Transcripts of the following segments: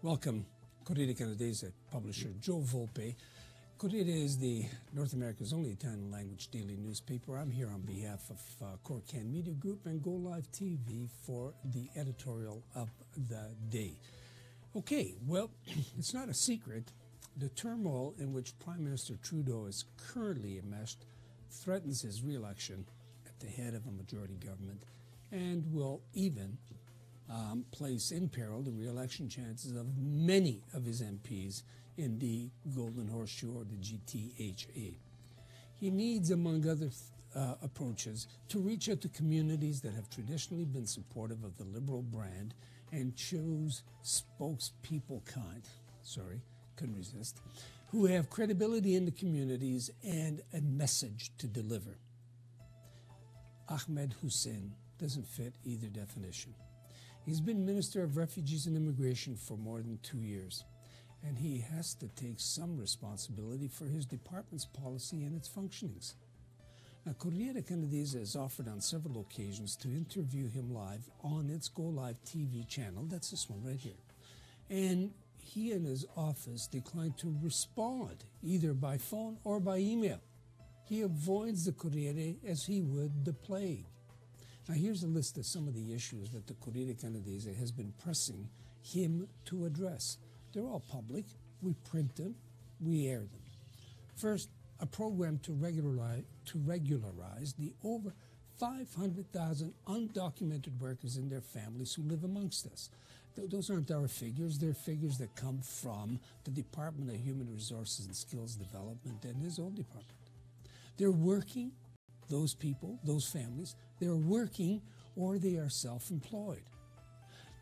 Welcome, Corriere Canadese publisher Joe Volpe. Corriere is the North America's only Italian language daily newspaper. I'm here on behalf of Corriere Can Media Group and Go Live TV for the editorial of the day. Okay, well, it's not a secret. The turmoil in which Prime Minister Trudeau is currently enmeshed threatens his re-election at the head of a majority government and will even place in peril the re-election chances of many of his MPs in the Golden Horseshoe or the GTHA. He needs, among other approaches, to reach out to communities that have traditionally been supportive of the Liberal brand and choose spokespeople couldn't resist, who have credibility in the communities and a message to deliver. Ahmed Hussen doesn't fit either definition. He's been Minister of Refugees and Immigration for more than 2 years, and he has to take some responsibility for his department's policy and its functionings. Now, Corriere Canadese has offered on several occasions to interview him live on its Go Live TV channel. That's this one right here. And he and his office declined to respond, either by phone or by email. He avoids the Corriere as he would the plague. Now, here's a list of some of the issues that the Corriere Canadese has been pressing him to address. They're all public. We print them. We air them. First, a program to regularize the over 500,000 undocumented workers and their families who live amongst us. Those aren't our figures. They're figures that come from the Department of Human Resources and Skills Development and his own department. They're working. Those people, those families, they're working or they are self-employed.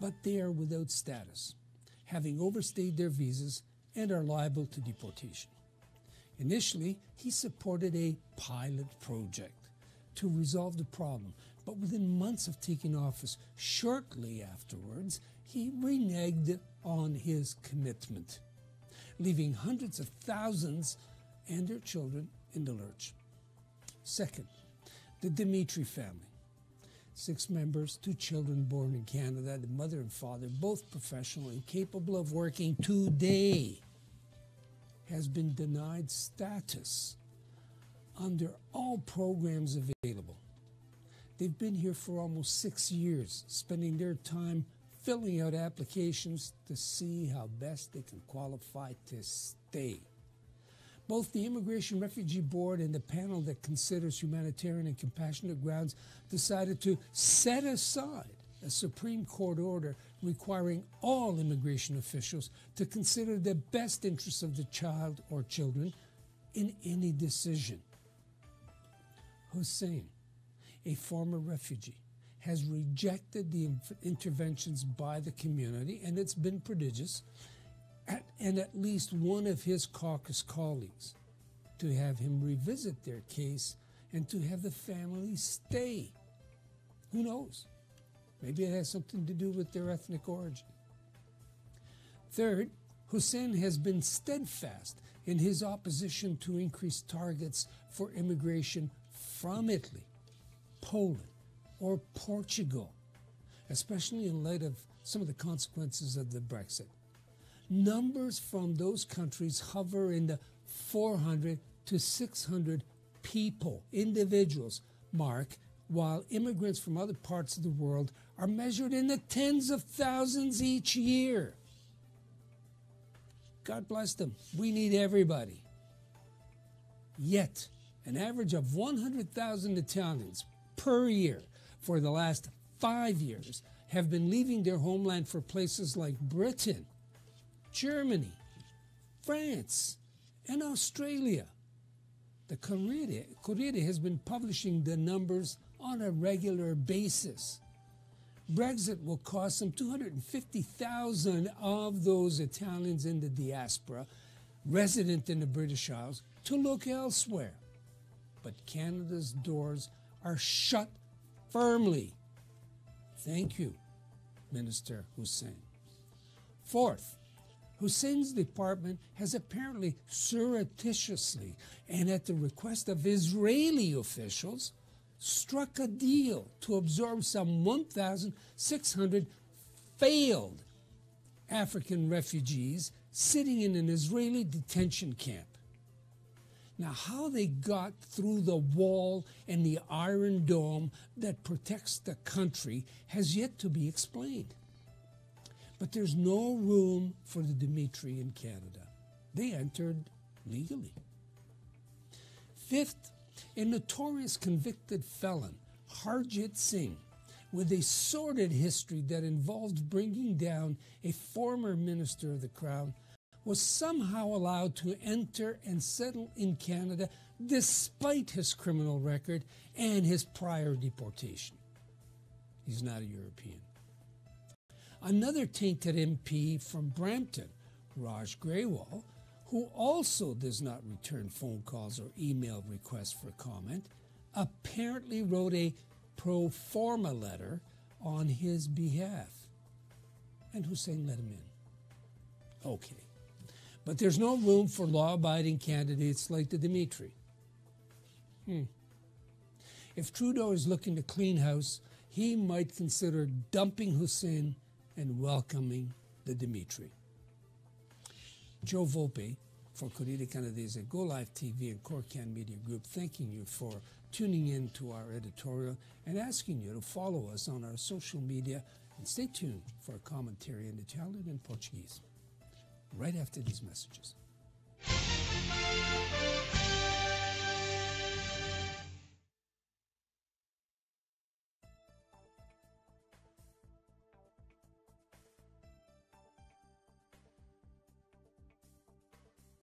But they are without status, having overstayed their visas and are liable to deportation. Initially, he supported a pilot project to resolve the problem, but within months of taking office, shortly afterwards, he reneged on his commitment, leaving hundreds of thousands and their children in the lurch. Second, the Demitri family. 6 members, 2 children born in Canada, the mother and father, both professional and capable of working today, has been denied status under all programs available. They've been here for almost 6 years, spending their time filling out applications to see how best they can qualify to stay. Both the Immigration Refugee Board and the panel that considers humanitarian and compassionate grounds decided to set aside a Supreme Court order requiring all immigration officials to consider the best interests of the child or children in any decision. Hussen, a former refugee, has rejected the interventions by the community, and it's been prodigious, and at least one of his caucus colleagues to have him revisit their case and to have the family stay. Who knows? Maybe it has something to do with their ethnic origin. Third, Hussen has been steadfast in his opposition to increased targets for immigration from Italy, Poland, or Portugal, especially in light of some of the consequences of the Brexit. Numbers from those countries hover in the 400 to 600 people, individuals, mark, while immigrants from other parts of the world are measured in the tens of thousands each year. God bless them. We need everybody. Yet, an average of 100,000 Italians per year for the last 5 years have been leaving their homeland for places like Britain, Germany, France, and Australia. The Corriere has been publishing the numbers on a regular basis. Brexit will cost some 250,000 of those Italians in the diaspora, resident in the British Isles, to look elsewhere. But Canada's doors are shut firmly. Thank you, Minister Hussen. Fourth, Hussen's department has apparently surreptitiously and at the request of Israeli officials struck a deal to absorb some 1,600 failed African refugees sitting in an Israeli detention camp. Now, how they got through the wall and the iron dome that protects the country has yet to be explained. But there's no room for the Demitri in Canada. They entered legally. Fifth, a notorious convicted felon, Harjit Singh, with a sordid history that involved bringing down a former minister of the Crown, was somehow allowed to enter and settle in Canada despite his criminal record and his prior deportation. He's not a European. Another tainted MP from Brampton, Raj Grewal, who also does not return phone calls or email requests for comment, apparently wrote a pro forma letter on his behalf. And Hussen let him in. Okay. But there's no room for law-abiding candidates like the Demitri. If Trudeau is looking to clean house, he might consider dumping Hussen and welcoming the Demitri. Joe Volpe for Corriere Canadese, Go Live TV, and Corcan Media Group, thanking you for tuning in to our editorial and asking you to follow us on our social media and stay tuned for a commentary in Italian and Portuguese right after these messages.